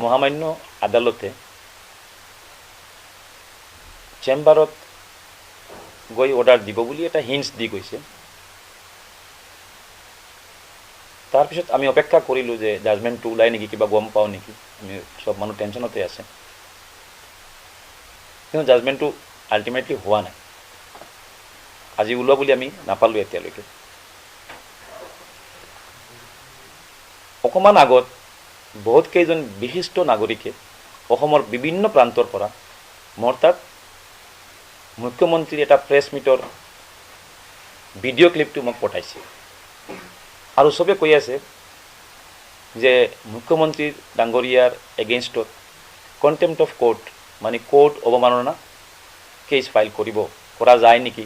মহামান্য আদালতে চেম্বাৰত গৈ অৰ্ডাৰ দিব বুলি এটা হিণ্টছ দি গৈছে। তাৰপিছত আমি অপেক্ষা কৰিলোঁ যে জাজমেণ্টটো ওলাই নেকি, কিবা গম পাওঁ নেকি। আমি চব মানুহ টেনশ্যনতে আছে, কিন্তু জাজমেণ্টটো আল্টিমেটলি হোৱা নাই। আজি ওলোৱা বুলি আমি নাপালোঁ এতিয়ালৈকে। অকণমান আগত বহুত কেইজন বিশিষ্ট নাগৰিকে অসমৰ বিভিন্ন প্ৰান্তৰ পৰা মোৰ তাত মুখ্যমন্ত্ৰীৰ এটা প্ৰেছ মিটৰ ভিডিঅ' ক্লিপটো মোক পঠাইছে আৰু চবে কৈ আছে যে মুখ্যমন্ত্ৰী ডাঙৰীয়াৰ এগেইনষ্টত কণ্টেম্প্ট অফ কোৰ্ট মানে কোৰ্ট অৱমাননা কেছ ফাইল কৰা যায় নেকি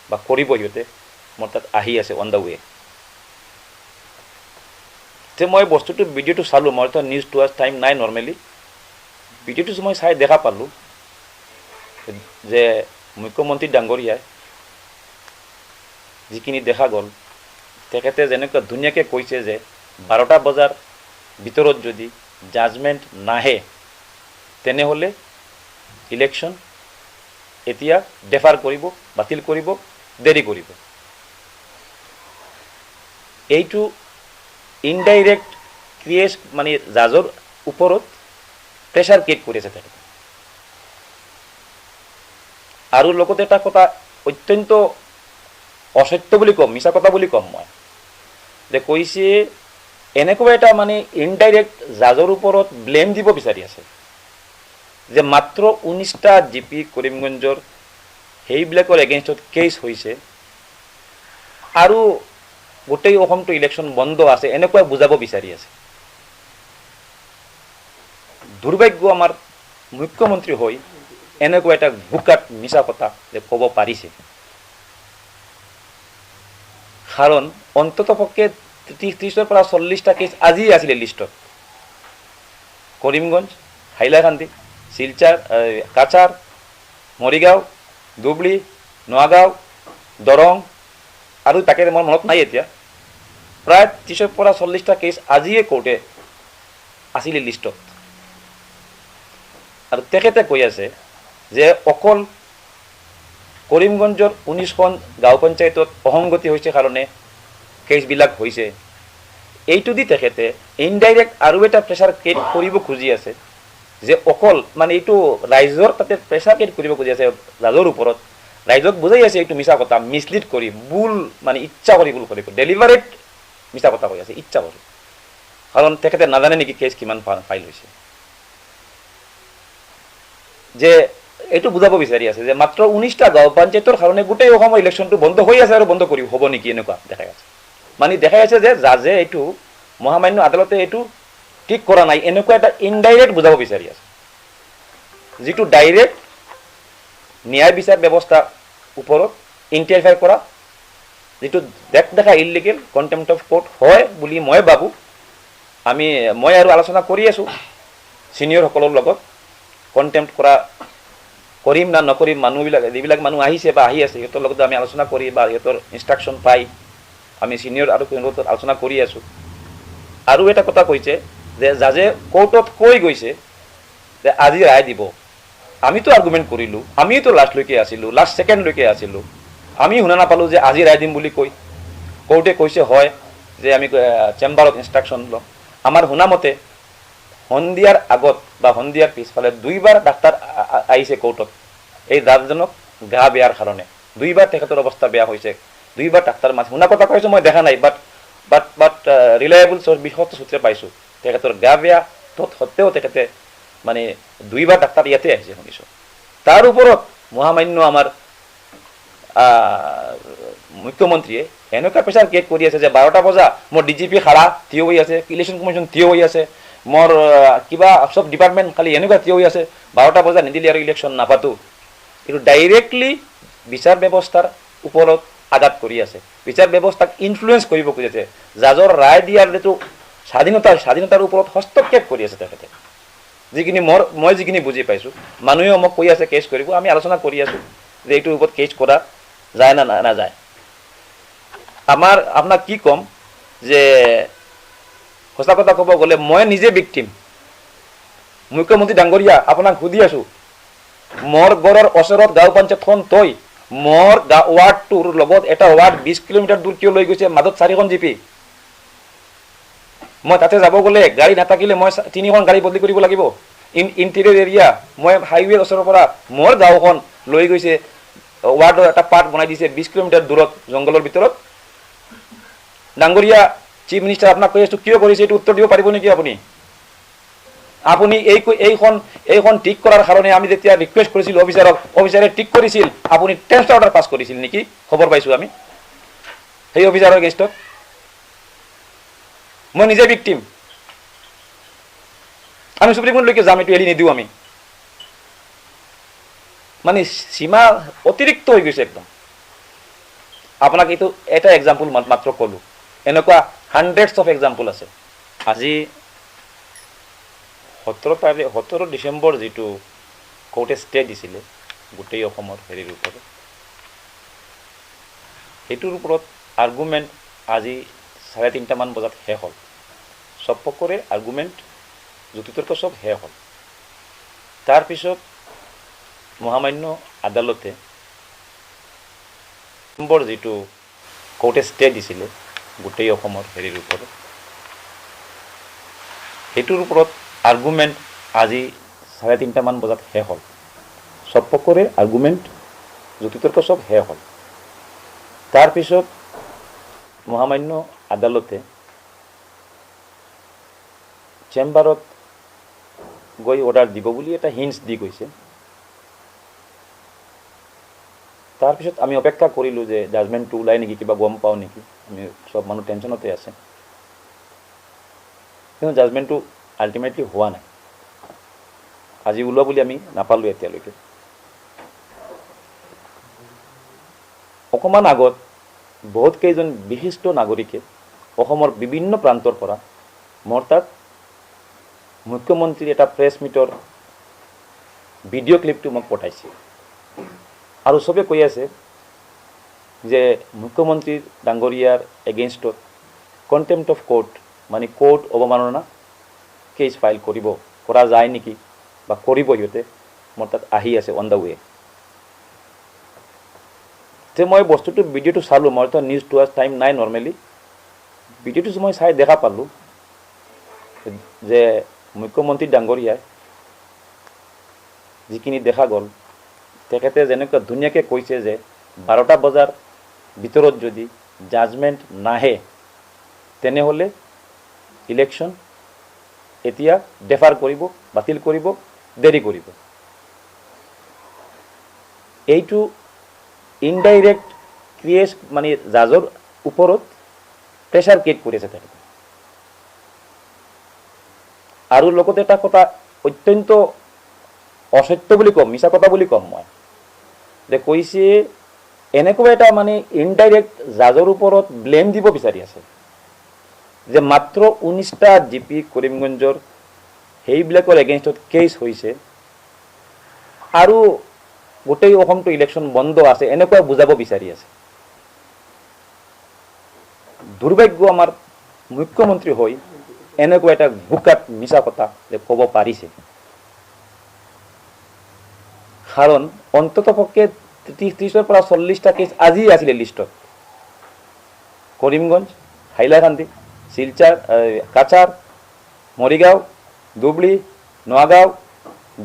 বা কৰিব। সিহঁতে মোৰ তাত আহি আছে অন দ্য ৱে। যে মই বস্তুটো ভিডিঅ'টো চালোঁ, মইতো নিউজ টুৱাৰ্ছ টাইম নাই নৰ্মেলি। ভিডিঅ'টো মই চাই দেখা পালোঁ যে মুখ্যমন্ত্ৰী ডাঙৰীয়াই যিখিনি দেখা গ'ল, তেখেতে যেনেকুৱা ধুনীয়াকৈ কৈছে যে 12টা বজাৰ ভিতৰত যদি জাজমেণ্ট নাহে তেনেহ'লে ইলেকশ্যন এতিয়া ডেফাৰ কৰিব, বাতিল কৰিব, দেৰি কৰিব। এইটো ইনডাইৰেক্ট ক্ৰিয়েট মানে জাজৰ ওপৰত প্ৰেছাৰ ক্ৰিয়েট কৰি আছে তেখেতে। আৰু লগতে এটা কথা অত্যন্ত অসত্য বুলি ক'ম, মিছা কথা বুলি ক'ম মই, যে কৈছে এনেকুৱা এটা মানে ইনডাইৰেক্ট জাজৰ ওপৰত ব্লেম দিব বিচাৰি আছে যে মাত্ৰ 19টা জিপি কৰিমগঞ্জৰ সেইবিলাকৰ এগেইনষ্টত কেছ হৈছে আৰু গোটেই অসমটো ইলেকশ্যন বন্ধ আছে, এনেকুৱা বুজাব বিচাৰি আছে। দুৰ্ভাগ্য আমাৰ মুখ্যমন্ত্ৰী হৈ এনেকুৱা এটা বোকাত মিছা কথা যে ক'ব পাৰিছে। কাৰণ অন্ততপক্ষে 30ৰ পৰা 40টা কেছ আজি আছিলে লিষ্টত। কৰিমগঞ্জ, হাইলাকান্দি, শিলচাৰ, কাছাৰ, মৰিগাঁও, ধুবুৰী, নগাঁও, দৰং আৰু তাকে মোৰ মনত নাই এতিয়া, প্ৰায় 30ৰ পৰা 40টা কেছ আজিয়ে কোৰ্টে আছিলে লিষ্টত। আৰু তেখেতে কৈ আছে যে অকল কৰিমগঞ্জৰ 19খন গাঁও পঞ্চায়তত অসংগতি হৈছে কাৰণে কেছবিলাক হৈছে। এইটো দি তেখেতে ইনডাইৰেক্ট আৰু এটা প্ৰেছাৰ ক্ৰিয়েট কৰিব খুজি আছে যে অকল মানে এইটো ৰাইজৰ তাতে প্ৰেছাৰ ক্ৰিয়েট কৰিব খুজি আছে ৰাইজৰ ওপৰত। ৰাইজক বুজাই আছে এইটো মিছা কথা, মিছলিড কৰি, ভুল মানে ইচ্ছা কৰি ভুল কৰিব, ডেলিভাৰেট মিছা কথা কৈ আছে, ইচ্ছা কৰি। কাৰণ তেখেতে নাজানে নেকি কেছ কিমান ফাইল হৈছে। যে এইটো বুজাব বিচাৰি আছে যে মাত্ৰ 19টা গাঁও পঞ্চায়তৰ কাৰণে গোটেই অসমৰ ইলেকশ্যনটো বন্ধ হৈ আছে আৰু বন্ধ কৰিব হ'ব নেকি, এনেকুৱা দেখাই আছে। মানে দেখাই আছে যে জাজে এইটো মহামান্য আদালতে এইটো ঠিক কৰা নাই, এনেকুৱা এটা ইনডাইৰেক্ট বুজাব বিচাৰি আছে। যিটো ডাইৰেক্ট ন্যায় বিচাৰ ব্যৱস্থাৰ ওপৰত ইণ্টাৰফেয়াৰ কৰা, যিটো দেখা ইলিগেল কণ্টেম্প্ট অফ কোৰ্ট হয় বুলি মই ভাবোঁ। মই আৰু আলোচনা কৰি আছোঁ ছিনিয়ৰসকলৰ লগত, কণ্টেম্প্ট কৰিম না নকৰিম। মানুহবিলাক যিবিলাক মানুহ আহিছে বা আহি আছে সিহঁতৰ লগত আমি আলোচনা কৰি বা সিহঁতৰ ইনষ্ট্ৰাকশ্যন পাই আমি ছিনিয়ৰ আৰু সিহঁতৰ আলোচনা কৰি আছোঁ। আৰু এটা কথা কৈছে যে জাজে কোৰ্টত কৈ গৈছে যে আজি ৰায় দিব। আমিতো আৰ্গুমেণ্ট কৰিলোঁ, আমিতো লাষ্টলৈকে আছিলোঁ, লাষ্ট ছেকেণ্ডলৈকে আছিলোঁ। আমি শুনা নাপালোঁ যে আজি ৰায় দিম বুলি কৈ। কোৰ্টে কৈছে হয় যে আমি চেম্বাৰত ইনষ্ট্ৰাকশ্যন ল'ম। আমাৰ শুনামতে সন্ধিয়াৰ আগত বা সন্ধিয়াৰ পিছফালে 2বাৰ ডাক্তৰ আহিছে কোৰ্টত এই জাজজনক গা বেয়াৰ কাৰণে। 2বাৰ তেখেতৰ অৱস্থা বেয়া হৈছে, 2বাৰ ডাক্তৰ মাছ শুনা কথা কৈছোঁ, মই দেখা নাই। বাট ৰিলায়েবল বিষয়টো সূত্ৰে পাইছোঁ তেখেতৰ গা বেয়া তৎসত্ত্বেও তেখেতে মানে 2বাৰ ডাক্তৰ ইয়াতে আহিছে শুনিছোঁ। তাৰ ওপৰত মহামান্য আমাৰ মুখ্যমন্ত্ৰীয়ে এনেকুৱা প্ৰেছাৰ ক্ৰিয়েট কৰি আছে যে 12টা বজা মোৰ ডিজিপি খাৰা থিয় হৈ আছে, ইলেকশ্যন কমিশ্যন থিয় হৈ আছে, মোৰ কিবা চব ডিপাৰ্টমেণ্ট খালি এনেকুৱা থিয় হৈ আছে, 12টা বজা নিদিলে আৰু ইলেকশ্যন নাপাতো। কিন্তু ডাইৰেক্টলি বিচাৰ ব্যৱস্থাৰ ওপৰত আঘাত কৰি আছে, বিচাৰ ব্যৱস্থাক ইনফ্লুৱেঞ্চ কৰিব খুজিছে। জাজৰ ৰায় দিয়াৰ যিটো স্বাধীনতাৰ ওপৰত হস্তক্ষেপ কৰি আছে তেখেতে। যিখিনি মই যিখিনি বুজি পাইছোঁ, মানুহেও মোক কৈ আছে কেছ কৰিব, আমি আলোচনা কৰি আছোঁ যে এইটোৰ ওপৰত কেছ কৰা যায় না নাযায়। আপোনাক কি ক'ম যে সঁচা কথা ক'ব গ'লে মই নিজে ভিক্টিম। মুখ্যমন্ত্ৰী ডাঙৰীয়া আপোনাক সুধি আছো মোৰ ঘৰৰ ওচৰত গাঁও পঞ্চায়তখন তই মোৰ ৱাৰ্ডটোৰ লগত এটা ৱাৰ্ড 20 কিলোমিটাৰ দূৰ কিয় লৈ গৈছে মাজত 4খন জিপি মই তাতে যাব গ'লে গাড়ী নাথাকিলে মই 3খন গাড়ী বদলি কৰিব লাগিব ইণ্টেৰিয়ৰ এৰিয়া মই হাইৱেৰ ওচৰৰ পৰা মোৰ গাঁওখন লৈ গৈছে ৱাৰ্ডৰ এটা পাৰ্ট বনাই দিছে 20 কিলোমিটাৰ দূৰত জংগলৰ ভিতৰত ডাঙৰীয়া চিফ মিনিষ্টাৰ আপোনাক কৈ আছো কিয় কৰিছে এইটো উত্তৰ দিব পাৰিব নেকি আপুনি আপুনি এইখন ঠিক কৰাৰ কাৰণে আমি যেতিয়া ৰিকুৱেষ্ট কৰিছিলোঁ অফিচাৰে ঠিক কৰিছিল আপুনি টেষ্ট অৰ্ডাৰ পাছ কৰিছিল নেকি খবৰ পাইছোঁ আমি সেই অফিচাৰৰ এগেইনষ্টত মই নিজে ভিক্টিম আমি সুপ্ৰিম কোৰ্টলৈকে যাম এইটো এৰি নিদিওঁ আমি মানে সীমা অতিৰিক্ত হৈ গৈছে একদম আপোনাক এইটো এটা এক্সাম্পল মাত্ৰ ক'লোঁ এনেকুৱা হাণ্ড্ৰেডছ অফ এক্সাম্পল আছে আজি 17 ডিচেম্বৰ যিটো কোৰ্টে ষ্টে দিছিলে গোটেই অসমৰ হেৰিৰ ওপৰত সেইটোৰ ওপৰত আৰ্গুমেণ্ট আজি 3:30 মান বজাত শেষ হ'ল সব পক্ষৰে আৰ্গুমেণ্ট যুক্তিতৰ্ক সব শেষ হ'ল তাৰপিছত মহামান্য আদালতে ডিচেম্বৰ যিটো কোৰ্টে ষ্টে দিছিলে গোটেই অসমৰ হেৰিৰ ওপৰত সেইটোৰ ওপৰত আৰ্গুমেণ্ট আজি 3:30 মান বজাত শেষ হ'ল সব পক্ষৰে আৰ্গুমেণ্ট যুক্তিতৰ্ক সব শেষ হ'ল তাৰপিছত মহামান্য আদালতে চেম্বাৰত গৈ অৰ্ডাৰ দিব বুলি এটা হিণ্টছ দি গৈছে তাৰপিছত আমি অপেক্ষা কৰিলোঁ যে জাজমেণ্টটো ওলাই নেকি কিবা গম পাওঁ নেকি আমি সব মানুহ টেনশ্যনতে আছে কিন্তু জাজমেণ্টটো আল্টিমেটলি হোৱা নাই আজি ওলোৱা বুলি আমি নাপালোঁ এতিয়ালৈকে অকণমান আগত বহুত কেইজন বিশিষ্ট নাগৰিকে অসমৰ বিভিন্ন প্ৰান্তৰ পৰা মোৰ তাত মুখ্যমন্ত্ৰীৰ এটা প্ৰেছ মিটৰ ভিডিঅ' ক্লিপটো মোক পঠাইছে আৰু চবে কৈ আছে যে মুখ্যমন্ত্ৰী ডাঙৰীয়াৰ এগেইনষ্টত কণ্টেম্প্ট অফ কোৰ্ট মানে কোৰ্ট অৱমাননা কেছ ফাইল কৰা যায় নেকি বা কৰিব সিহঁতে মোৰ তাত আহি আছে অন দ্য ৱে যে মই বস্তুটো ভিডিঅ'টো চালোঁ মইতো নিউজ টু আৱাৰ্ছ টাইম নাই নৰ্মেলি ভিডিঅ'টো মই চাই দেখা পালোঁ যে মুখ্যমন্ত্ৰী ডাঙৰীয়াই যিখিনি দেখা গ'ল তেখেতে যেনেকুৱা ধুনীয়াকৈ কৈছে যে 12টা বজাৰ ভিতৰত যদি জাজমেণ্ট নাহে তেনেহ'লে ইলেকশ্যন এতিয়া ডেফাৰ কৰিব বাতিল কৰিব দেৰি কৰিব এইটো ইনডাইৰেক্ট ক্ৰিয়েট মানে জাজৰ ওপৰত প্ৰেছাৰ ক্ৰিয়েট কৰিছে তেখেতে আৰু লগতে এটা কথা অত্যন্ত অসত্য বুলি ক'ম মিছা কথা বুলি ক'ম মই যে কৈছে এনেকুৱা এটা মানে ইনডাইৰেক্ট জাজৰ ওপৰত ব্লেম দিব বিচাৰি আছে যে মাত্ৰ 19টা জিপি কৰিমগঞ্জৰ সেইবিলাকৰ এগেইনষ্টত কেছ হৈছে আৰু গোটেই অসমটো ইলেকশ্যন বন্ধ আছে এনেকুৱা বুজাব বিচাৰি আছে দুৰ্ভাগ্য আমাৰ মুখ্যমন্ত্ৰী হৈ এনেকুৱা এটা গুকাত মিছা কথা যে ক'ব পাৰিছে কাৰণ অন্ততপক্ষে 30ৰ পৰা 40টা কেছ আজি আছিলে লিষ্টত কৰিমগঞ্জ হাইলাকান্দি শিলচৰ কাছাৰ মৰিগাঁও ধুবুৰী নগাঁও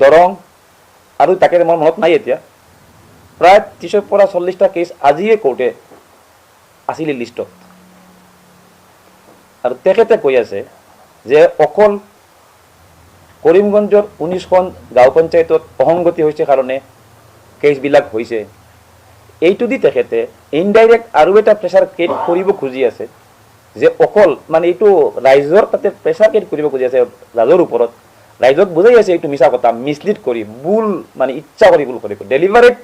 দৰং আৰু তাকে মোৰ মনত নাই এতিয়া প্ৰায় 30ৰ পৰা 40টা কেছ আজিয়ে কোৰ্টে আছিলে লিষ্টত আৰু তেখেতে কৈ আছে যে অকল কৰিমগঞ্জৰ 19খন গাঁও পঞ্চায়তত অসংগতি হৈছে কাৰণে কেছবিলাক হৈছে এইটো দি তেখেতে ইনডাইৰেক্ট আৰু এটা প্ৰেছাৰ ক্ৰিয়েট কৰিব খুজি আছে যে অকল মানে এইটো ৰাইজৰ তাতে প্ৰেছাৰ ক্ৰিয়েট কৰিব খুজি আছে ৰাইজৰ ওপৰত ৰাইজক বুজাই আছে এইটো মিছা কথা মিছলিড কৰি ভুল মানে ইচ্ছা কৰি ভুল কৰিব ডেলিভাৰেট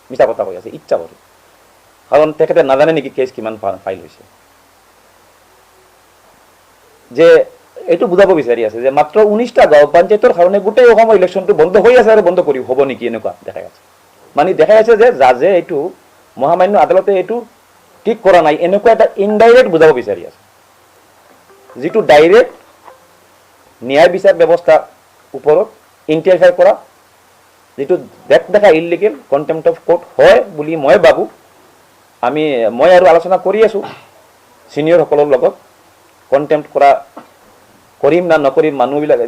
মিছা কথা কৈ আছে ইচ্ছা কৰি কাৰণ তেখেতে নাজানে নেকি কেছ কিমান ফাইল হৈছে যে এইটো বুজাব বিচাৰি আছে যে মাত্ৰ 19টা গাঁও পঞ্চায়তৰ কাৰণে গোটেই অসমৰ ইলেকশ্যনটো বন্ধ হৈ আছে আৰু বন্ধ কৰি হ'ব নেকি এনেকুৱা দেখা আছে মানে দেখা আছে যে জাজে এইটো মহামান্য আদালতে এইটো ঠিক কৰা নাই এনেকুৱা এটা ইনডাইৰেক্ট বুজাব বিচাৰি আছে যিটো ডাইৰেক্ট ন্যায় বিচাৰ ব্যৱস্থাৰ ওপৰত ইণ্টাৰফেয়াৰ কৰা, যিটো দেখা ইলিগেল কণ্টেম্পট অফ কোৰ্ট হয় বুলি মই ভাবোঁ। মই আৰু আলোচনা কৰি আছোঁ ছিনিয়ৰসকলৰ লগত, কণ্টেম্পট কৰিম না নকৰিম,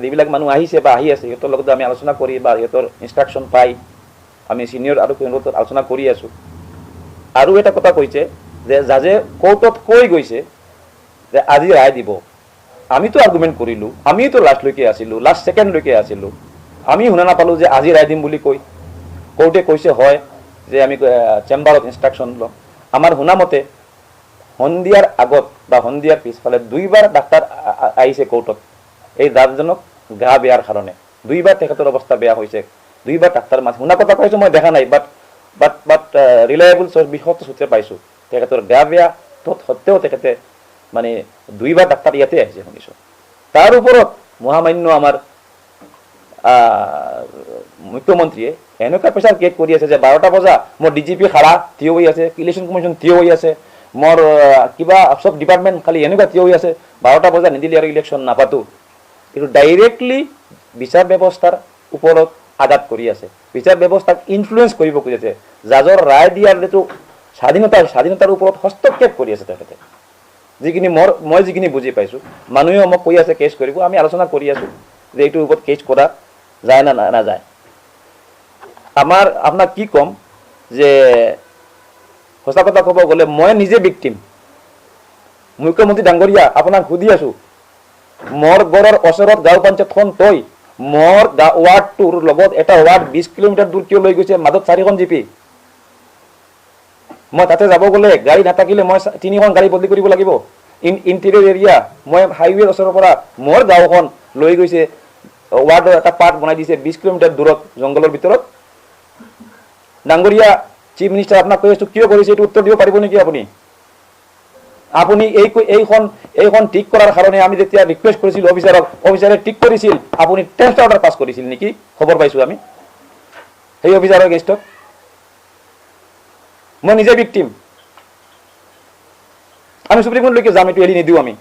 যিবিলাক মানুহ আহিছে বা আহি আছে সিহঁতৰ লগত আমি আলোচনা কৰি বা সিহঁতৰ ইনষ্ট্ৰাকশ্যন পাই আমি ছিনিয়ৰ আৰু সিহঁতৰ আলোচনা কৰি আছোঁ। আৰু এটা কথা কৈছে যে জাজে কোৰ্টত কৈ গৈছে যে আজি ৰায় দিব। আমিতো আৰ্গুমেণ্ট কৰিলোঁ, আমিতো লাষ্টলৈকে আছিলোঁ, লাষ্ট ছেকেণ্ডলৈকে আছিলোঁ, আমি শুনা নাপালোঁ যে আজি ৰায় দিম বুলি কৈ। কোৰ্টে কৈছে হয় যে আমি চেম্বাৰত ইনষ্ট্ৰাকশ্যন ল'ম। আমাৰ শুনামতে সন্ধিয়াৰ আগত বা সন্ধিয়াৰ পিছফালে 2বাৰ ডাক্তৰ আহিছে কোৰ্টত এই জাজজনক গা বেয়াৰ কাৰণে। 2বাৰ তেখেতৰ অৱস্থা বেয়া হৈছে, 2বাৰ ডাক্তৰ মাতি শুনা কথা কৈছোঁ, মই দেখা নাই, বাট ৰিলায়েবল বিষয়ত সূত্ৰে পাইছোঁ তেখেতৰ গা বেয়া সত্ত্বেও তেখেতে মানে 2বাৰ ডাক্তৰ ইয়াতে আহিছে শুনিছোঁ। তাৰ ওপৰত মহামান্য আমাৰ মুখ্যমন্ত্ৰীয়ে এনেকুৱা প্ৰেছাৰ ক্ৰিয়েট কৰি আছে যে 12টা বজা মোৰ DGP খাৰা থিয় হৈ আছে, ইলেকশ্যন কমিশ্যন থিয় হৈ আছে, মোৰ কিবা চব ডিপাৰ্টমেণ্ট খালি এনেকুৱা থিয় হৈ আছে, 12টা বজা নিদিলে আৰু ইলেকশ্যন নাপাতো। কিন্তু ডাইৰেক্টলি বিচাৰ ব্যৱস্থাৰ ওপৰত আঘাত কৰি আছে, বিচাৰ ব্যৱস্থাক ইনফ্লুৱেঞ্চ কৰিব খুজিছে, জাজৰ ৰায় দিয়াৰ যিটো স্বাধীনতাৰ ওপৰত হস্তক্ষেপ কৰি আছে তেখেতে। মই যিখিনি বুজি পাইছোঁ, মানুহেও মোক কৈ আছে কেছ কৰিব, আমি আলোচনা কৰি আছোঁ যে এইটোৰ ওপৰত কেছ কৰা যায় না নাযায়। আপোনাক কি ক'ম যে সঁচা কথা ক'ব গ'লে মই নিজে ভিক্টিম। মুখ্যমন্ত্ৰী ডাঙৰীয়া, আপোনাক সুধি আছোঁ, মোৰ ঘৰৰ ওচৰত গাঁও পঞ্চায়তখন তই মোৰ ৱাৰ্ডটোৰ লগত এটা ৱাৰ্ড 20 কিলোমিটাৰ দূৰ কিয় লৈ গৈছে? মাজত 4খন জিপি। মই তাতে যাব গ'লে গাড়ী নাথাকিলে মই 3খন গাড়ী বদলি কৰিব লাগিব। ইণ্টেৰিয়ৰ এৰিয়া, মই হাইৱেৰ ওচৰৰ পৰা মোৰ গাঁওখন লৈ গৈছে ৱাৰ্ডৰ এটা পাৰ্ট বনাই দিছে 20 কিলোমিটাৰ দূৰত জংঘলৰ ভিতৰত। ডাঙৰীয়া চিফ মিনিষ্টাৰ, আপোনাক কৈ আছোঁ কিয় কৰিছে এইটো উত্তৰ দিব পাৰিব নেকি আপুনি? আপুনি এইখন ঠিক কৰাৰ কাৰণে আমি যেতিয়া ৰিকুৱেষ্ট কৰিছিলোঁ অফিচাৰে ঠিক কৰিছিল, আপুনি টেষ্ট অৰ্ডাৰ পাছ কৰিছিল নেকি? খবৰ পাইছোঁ আমি সেই অফিচাৰৰ এগেইনষ্টত। মই নিজে ভিক্টিম, আমি সুপ্ৰিম কোৰ্টলৈকে যাম, এইটো এৰি নিদিওঁ আমি।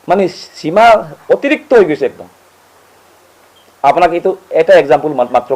মানে সীমা অতিৰিক্ত হৈ গৈছে একদম। আপোনাক এইটো এটা এক্সাম্পল মাত্ৰ